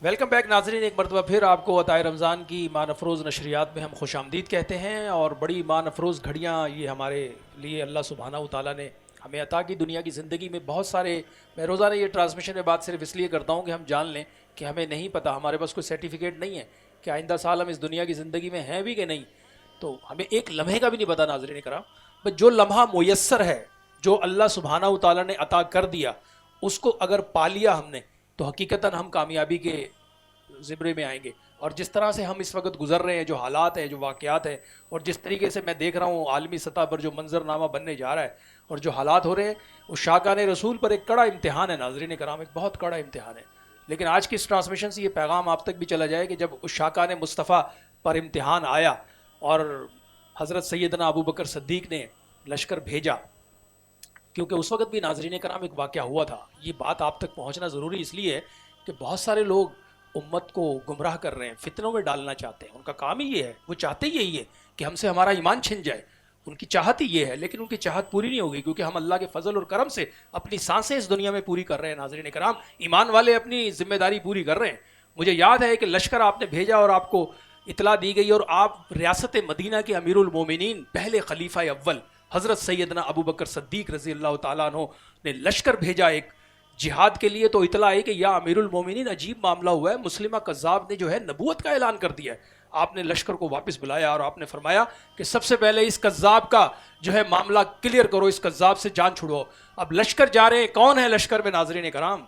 Welcome back ناظرین، ایک مرتبہ پھر آپ کو عطائے رمضان کی ایمان افروز نشریات میں ہم خوش آمدید کہتے ہیں، اور بڑی ایمان افروز گھڑیاں یہ ہمارے لیے اللہ سبحانہ و تعالیٰ نے ہمیں عطا کی دنیا کی زندگی میں بہت سارے. میں روزانہ یہ ٹرانسمیشن میں بات صرف اس لیے کرتا ہوں کہ ہم جان لیں کہ ہمیں نہیں پتہ، ہمارے پاس کوئی سرٹیفکیٹ نہیں ہے کہ آئندہ سال ہم اس دنیا کی زندگی میں ہیں بھی کہ نہیں. تو ہمیں ایک لمحے کا بھی نہیں پتہ ناظرین کرام، بس جو لمحہ میسر ہے، جو اللہ سبحانہ و تعالیٰ نے عطا کر دیا، اس کو اگر پا لیا ہم نے تو حقیقتاً ہم کامیابی کے زمرے میں آئیں گے. اور جس طرح سے ہم اس وقت گزر رہے ہیں، جو حالات ہیں، جو واقعات ہیں، اور جس طریقے سے میں دیکھ رہا ہوں عالمی سطح پر جو منظرنامہ بننے جا رہا ہے اور جو حالات ہو رہے ہیں، وہ شاکان رسول پر ایک کڑا امتحان ہے ناظرین کرام، ایک بہت کڑا امتحان ہے. لیکن آج کی اس ٹرانسمیشن سے یہ پیغام آپ تک بھی چلا جائے کہ جب اس شاکان مصطفیٰ پر امتحان آیا اور حضرت سیدنا ابو بکر صدیق نے لشکر بھیجا، کیونکہ اس وقت بھی ناظرین کرام ایک واقعہ ہوا تھا. یہ بات آپ تک پہنچنا ضروری اس لیے ہے کہ بہت سارے لوگ امت کو گمراہ کر رہے ہیں، فتنوں میں ڈالنا چاہتے ہیں. ان کا کام ہی یہ ہے، وہ چاہتے ہی یہی ہے کہ ہم سے ہمارا ایمان چھن جائے. ان کی چاہت ہی یہ ہے، لیکن ان کی چاہت پوری نہیں ہوگی، کیونکہ ہم اللہ کے فضل اور کرم سے اپنی سانسیں اس دنیا میں پوری کر رہے ہیں. ناظرین کرام، ایمان والے اپنی ذمہ داری پوری کر رہے ہیں. مجھے یاد ہے کہ لشکر آپ نے بھیجا اور آپ کو اطلاع دی گئی، اور آپ ریاست مدینہ کے امیر المومنین، پہلے خلیفہ اول حضرت سیدنا ابو بکر صدیق رضی اللہ تعالیٰ عنہ نے لشکر بھیجا ایک جہاد کے لیے. تو اطلاع ہے کہ یا امیر المومنین، عجیب معاملہ ہوا ہے، مسلمہ کذاب نے جو ہے نبوت کا اعلان کر دیا ہے. آپ نے لشکر کو واپس بلایا اور آپ نے فرمایا کہ سب سے پہلے اس کذاب کا جو ہے معاملہ کلیئر کرو، اس کذاب سے جان چھڑو. اب لشکر جا رہے ہیں، کون ہے لشکر میں ناظرین کرام؟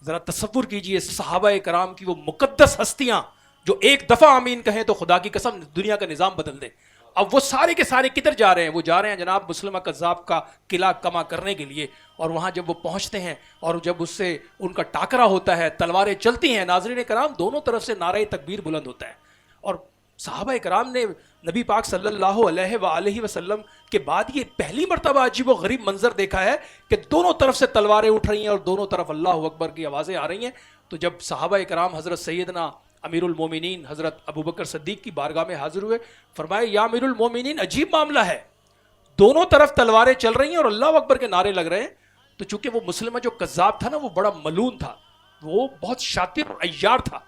ذرا تصور کیجئے، صحابہ کرام کی وہ مقدس ہستیاں جو ایک دفعہ آمین کہیں تو خدا کی قسم دنیا کا نظام بدل دیں. اب وہ سارے کے سارے کدھر جا رہے ہیں؟ وہ جا رہے ہیں جناب مسلمہ کذاب کا قلعہ کما کرنے کے لیے. اور وہاں جب وہ پہنچتے ہیں اور جب اس سے ان کا ٹاکرا ہوتا ہے، تلواریں چلتی ہیں ناظرین کرام، دونوں طرف سے نعرہ تکبیر بلند ہوتا ہے. اور صحابہ کرام نے نبی پاک صلی اللہ علیہ وآلہ وسلم کے بعد یہ پہلی مرتبہ عجیب و غریب منظر دیکھا ہے کہ دونوں طرف سے تلواریں اٹھ رہی ہیں اور دونوں طرف اللہ اکبر کی آوازیں آ رہی ہیں. تو جب صحابہ کرام حضرت سیدنا امیر المومنین حضرت ابو بکر صدیق کی بارگاہ میں حاضر ہوئے، فرمایا یا امیر المومنین، عجیب معاملہ ہے، دونوں طرف تلواریں چل رہی ہیں اور اللہ اکبر کے نعرے لگ رہے ہیں. تو چونکہ وہ مسلمہ جو کذاب تھا نا، وہ بڑا ملون تھا، وہ بہت شاطر اور عیار تھا،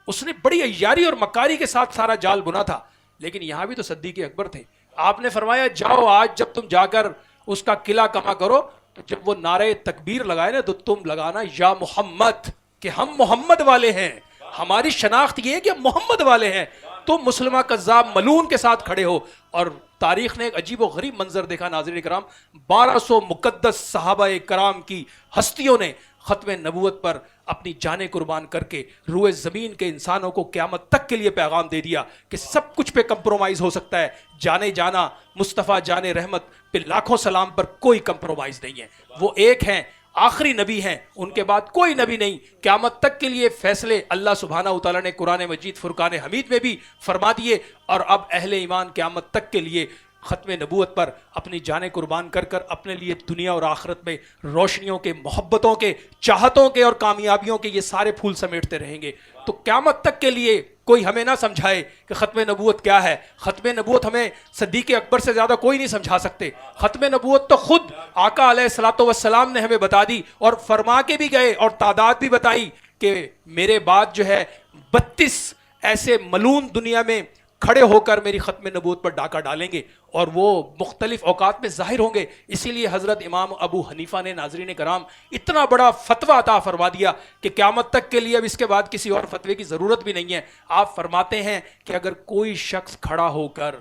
اس نے بڑی عیاری اور مکاری کے ساتھ سارا جال بنا تھا. لیکن یہاں بھی تو صدیق اکبر تھے. آپ نے فرمایا جاؤ، آج جب تم جا کر اس کا قلعہ کما کرو تو جب وہ نعرے تکبیر لگائے نا تو تم لگانا یا محمد، کہ ہم محمد والے ہیں، ہماری شناخت یہ ہے کہ ہم محمد والے ہیں. تم مسلمہ کذاب ملون کے ساتھ کھڑے ہو. اور تاریخ نے ایک عجیب و غریب منظر دیکھا ناظرین کرام، 1200 مقدس صحابہ کرام کی ہستیوں نے ختم نبوت پر اپنی جانیں قربان کر کے روئے زمین کے انسانوں کو قیامت تک کے لیے پیغام دے دیا کہ سب کچھ پہ کمپرومائز ہو سکتا ہے، جانے جانا مصطفیٰ جان رحمت پہ لاکھوں سلام پر کوئی کمپرومائز نہیں ہے. وہ ایک ہیں، آخری نبی ہیں، ان کے بعد کوئی نبی نہیں. قیامت تک کے لیے فیصلے اللہ سبحانہ و تعالیٰ نے قرآن مجید فرقان حمید میں بھی فرما دیے. اور اب اہل ایمان قیامت تک کے لیے ختم نبوت پر اپنی جانیں قربان کر کر اپنے لیے دنیا اور آخرت میں روشنیوں کے، محبتوں کے، چاہتوں کے اور کامیابیوں کے یہ سارے پھول سمیٹتے رہیں گے. تو قیامت تک کے لیے کوئی ہمیں نہ سمجھائے کہ ختم نبوت کیا ہے. ختم نبوت ہمیں صدیق اکبر سے زیادہ کوئی نہیں سمجھا سکتے. ختم نبوت تو خود آقا علیہ الصلوۃ والسلام نے ہمیں بتا دی، اور فرما کے بھی گئے اور تعداد بھی بتائی کہ میرے بعد جو ہے 32 ایسے ملون دنیا میں کھڑے ہو کر میری ختم نبوت پر ڈاکہ ڈالیں گے، اور وہ مختلف اوقات میں ظاہر ہوں گے. اسی لیے حضرت امام ابو حنیفہ نے ناظرین کرام اتنا بڑا فتویٰ عطا فرما دیا کہ قیامت تک کے لیے اب اس کے بعد کسی اور فتوے کی ضرورت بھی نہیں ہے. آپ فرماتے ہیں کہ اگر کوئی شخص کھڑا ہو کر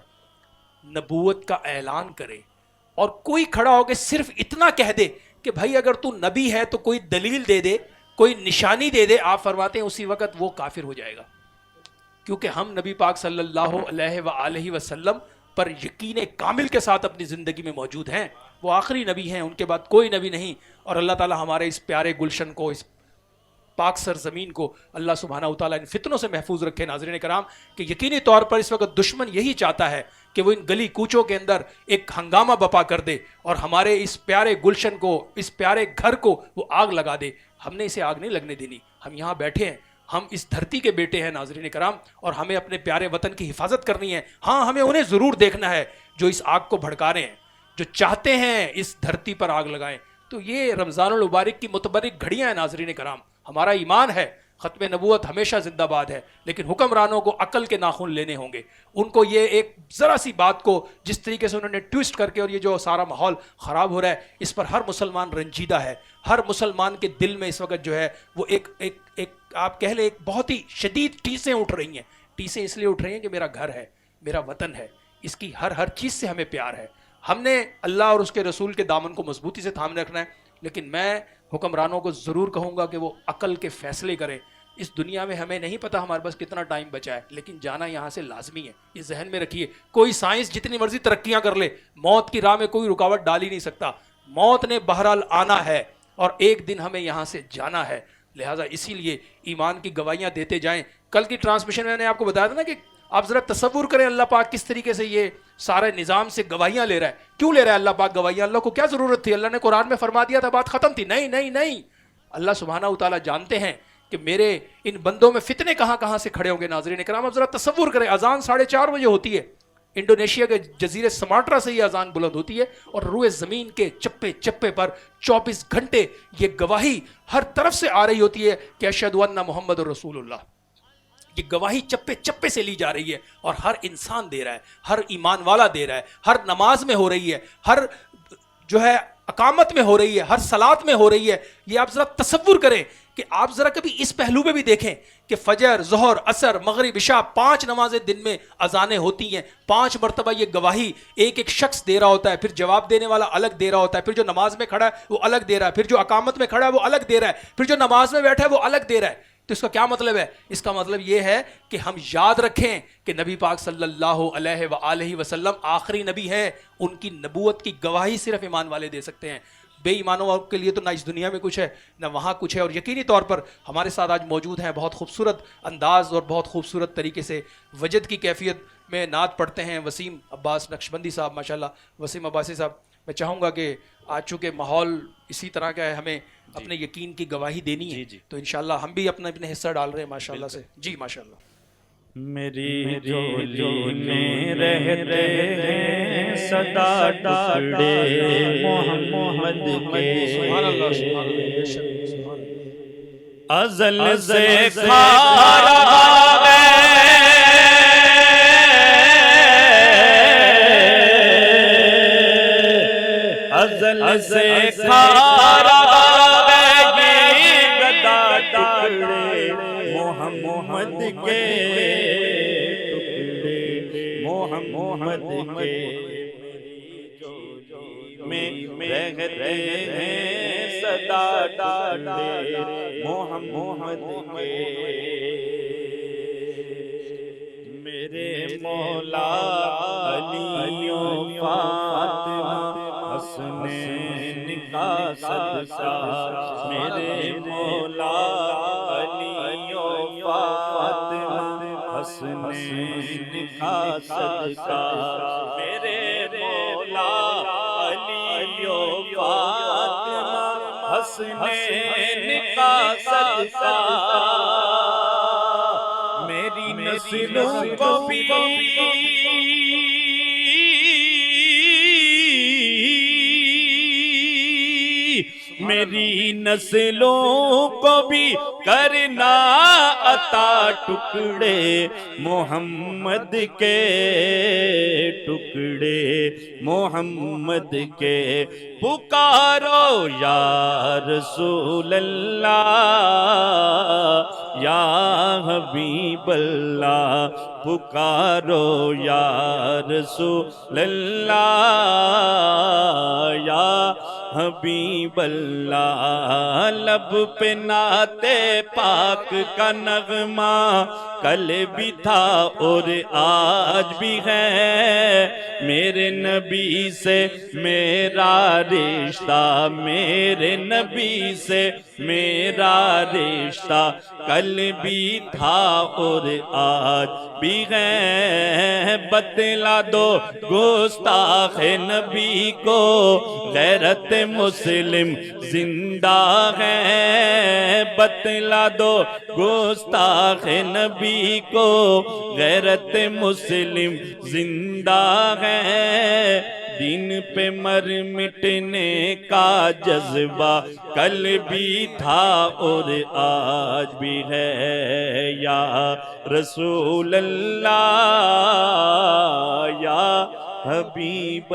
نبوت کا اعلان کرے اور کوئی کھڑا ہو کے صرف اتنا کہہ دے کہ بھائی اگر تو نبی ہے تو کوئی دلیل دے دے، کوئی نشانی دے دے، آپ فرماتے ہیں اسی وقت وہ کافر ہو جائے گا. کیونکہ ہم نبی پاک صلی اللہ علیہ وآلہ وسلم پر یقین کامل کے ساتھ اپنی زندگی میں موجود ہیں. وہ آخری نبی ہیں، ان کے بعد کوئی نبی نہیں. اور اللہ تعالی ہمارے اس پیارے گلشن کو، اس پاک سرزمین کو اللہ سبحانہ و تعالیٰ ان فتنوں سے محفوظ رکھے. ناظرین کرام، کہ یقینی طور پر اس وقت دشمن یہی چاہتا ہے کہ وہ ان گلی کوچوں کے اندر ایک ہنگامہ بپا کر دے اور ہمارے اس پیارے گلشن کو، اس پیارے گھر کو وہ آگ لگا دے. ہم نے اسے آگ نہیں لگنے دینی. ہم یہاں بیٹھے ہیں، ہم اس دھرتی کے بیٹے ہیں ناظرین کرام، اور ہمیں اپنے پیارے وطن کی حفاظت کرنی ہے. ہاں، ہمیں انہیں ضرور دیکھنا ہے جو اس آگ کو بھڑکا رہے ہیں، جو چاہتے ہیں اس دھرتی پر آگ لگائیں. تو یہ رمضان المبارک کی متبرک گھڑیاں ہیں ناظرین کرام. ہمارا ایمان ہے، ختم نبوت ہمیشہ زندہ باد ہے، لیکن حکمرانوں کو عقل کے ناخن لینے ہوں گے. ان کو یہ ایک ذرا سی بات کو جس طریقے سے انہوں نے ٹویسٹ کر کے، اور یہ جو سارا ماحول خراب ہو رہا ہے اس پر ہر مسلمان رنجیدہ ہے. ہر مسلمان کے دل میں اس وقت جو ہے وہ ایک آپ کہہ لیں ایک بہت ہی شدید ٹیسیں اٹھ رہی ہیں. ٹیسیں اس لیے اٹھ رہی ہیں کہ میرا گھر ہے، میرا وطن ہے، اس کی ہر چیز سے ہمیں پیار ہے. ہم نے اللہ اور اس کے رسول کے دامن کو مضبوطی سے تھامنے رکھنا ہے. لیکن میں حکمرانوں کو ضرور کہوں گا کہ وہ عقل کے فیصلے کریں. اس دنیا میں ہمیں نہیں پتا ہمارے پاس کتنا ٹائم بچا ہے، لیکن جانا یہاں سے لازمی ہے. یہ ذہن میں رکھیے. کوئی سائنس جتنی مرضی ترقیاں کر لے، موت کی راہ میں کوئی رکاوٹ ڈال ہی نہیں سکتا. موت نے بہرحال آنا ہے اور ایک دن ہمیں یہاں سے جانا ہے. لہٰذا اسی لیے ایمان کی گواہیاں دیتے جائیں. کل کی ٹرانسمیشن میں نے آپ کو بتایا تھا نا کہ آپ ذرا تصور کریں اللہ پاک کس طریقے سے یہ سارے نظام سے گواہیاں لے رہا ہے. کیوں لے رہا ہے اللہ پاک گواہیاں؟ اللہ کو کیا ضرورت تھی؟ اللہ نے قرآن میں فرما دیا تھا، بات ختم تھی. نہیں نہیں نہیں، اللہ سبحانہ و تعالیٰ جانتے ہیں کہ میرے ان بندوں میں فتنے کہاں کہاں سے کھڑے ہوں گے. ناظرین کرام آپ ذرا تصور کریں، اذان 4:30 بجے ہوتی ہے، انڈونیشیا کے جزیرے سماٹرا سے یہ اذان بلند ہوتی ہے، اور روئے زمین کے چپے چپے پر 24 گھنٹے یہ گواہی ہر طرف سے آ رہی ہوتی ہے کہ اشہد ان محمد رسول اللہ. یہ گواہی چپے چپے سے لی جا رہی ہے اور ہر انسان دے رہا ہے، ہر ایمان والا دے رہا ہے. ہر نماز میں ہو رہی ہے، ہر جو ہے اقامت میں ہو رہی ہے، ہر صلات میں ہو رہی ہے. یہ آپ ذرا تصور کریں کہ آپ ذرا کبھی اس پہلو پہ بھی دیکھیں کہ فجر، ظہر، عصر، مغرب، عشاء 5 نمازیں دن میں اذانیں ہوتی ہیں. 5 مرتبہ یہ گواہی ایک شخص دے رہا ہوتا ہے. پھر جواب دینے والا الگ دے رہا ہوتا ہے، پھر جو نماز میں کھڑا ہے وہ الگ دے رہا ہے، پھر جو اقامت میں کھڑا ہے وہ الگ دے رہا ہے، پھر جو نماز میں بیٹھا ہے وہ الگ دے رہا ہے. تو اس کا کیا مطلب ہے؟ اس کا مطلب یہ ہے کہ ہم یاد رکھیں کہ نبی پاک صلی اللہ علیہ وآلہ وسلم آخری نبی ہیں. ان کی نبوت کی گواہی صرف ایمان والے دے سکتے ہیں. بے ایمانوں کے لیے تو نہ اس دنیا میں کچھ ہے نہ وہاں کچھ ہے. اور یقینی طور پر ہمارے ساتھ آج موجود ہیں بہت خوبصورت انداز اور بہت خوبصورت طریقے سے وجد کی کیفیت میں نعت پڑھتے ہیں وسیم عباس نقشبندی صاحب. ماشاءاللہ وسیم عباسی صاحب، میں چاہوں گا کہ آج چونکہ ماحول اسی طرح کا ہے، ہمیں اپنے یقین کی گواہی دینی ہے. تو انشاءاللہ ہم بھی اپنے حصہ ڈال رہے ہیں ماشاءاللہ سے. جی ماشاءاللہ. میری جولی میں رہتے ہیں صدا ٹکڑے محمد کے، ازل سے کھا رہا ہے ازل سے کھا رہا ہے یہ گدا ٹکڑے محمد کے، ٹکڑے محمد کے. میں رہتے ہیں صدا ٹکڑے محمد کے. میرے مولا علی و فاطمہ حسنین کا صدقہ، میرے مولا علی و فاطمہ حسنین کا صدقہ، میرے مولا علی و فاطمہ حسنین کا صدقہ. میری نسلوں کو بھی میری نسلوں کو بھی کرنا عطا ٹکڑے محمد کے، ٹکڑے محمد کے. پکارو یا رسول اللہ یا حبیب اللہ، پکارو یا رسول اللہ یا حبیب اللہ. لب پہ نعت پاک کا نغمہ کل بھی تھا اور آج بھی ہے، میرے نبی سے میرا رشتہ، میرے نبی سے میرا رشتہ کل بھی تھا اور آج بھی ہے. بتلا دو گستاخ نبی کو غیرت مسلم زندہ ہے، بتلا دو گستاخ نبی کو غیرت مسلم زندہ ہے. دین پہ مر مٹنے کا جذبہ کل بھی تھا اور آج بھی ہے یا رسول اللہ یا حبیب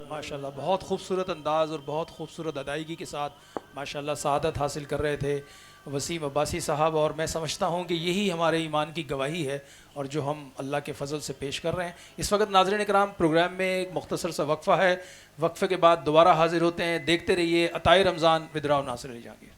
ماشاءاللہ بہت خوبصورت انداز اور بہت خوبصورت ادائیگی کے ساتھ ماشاءاللہ سعادت حاصل کر رہے تھے وسیم عباسی صاحب، اور میں سمجھتا ہوں کہ یہی ہمارے ایمان کی گواہی ہے اور جو ہم اللہ کے فضل سے پیش کر رہے ہیں۔ اس وقت ناظرین اکرام پروگرام میں ایک مختصر سا وقفہ ہے، وقفے کے بعد دوبارہ حاضر ہوتے ہیں۔ دیکھتے رہیے عطائے رمضان ود راؤ ناصر علی جہانگیر۔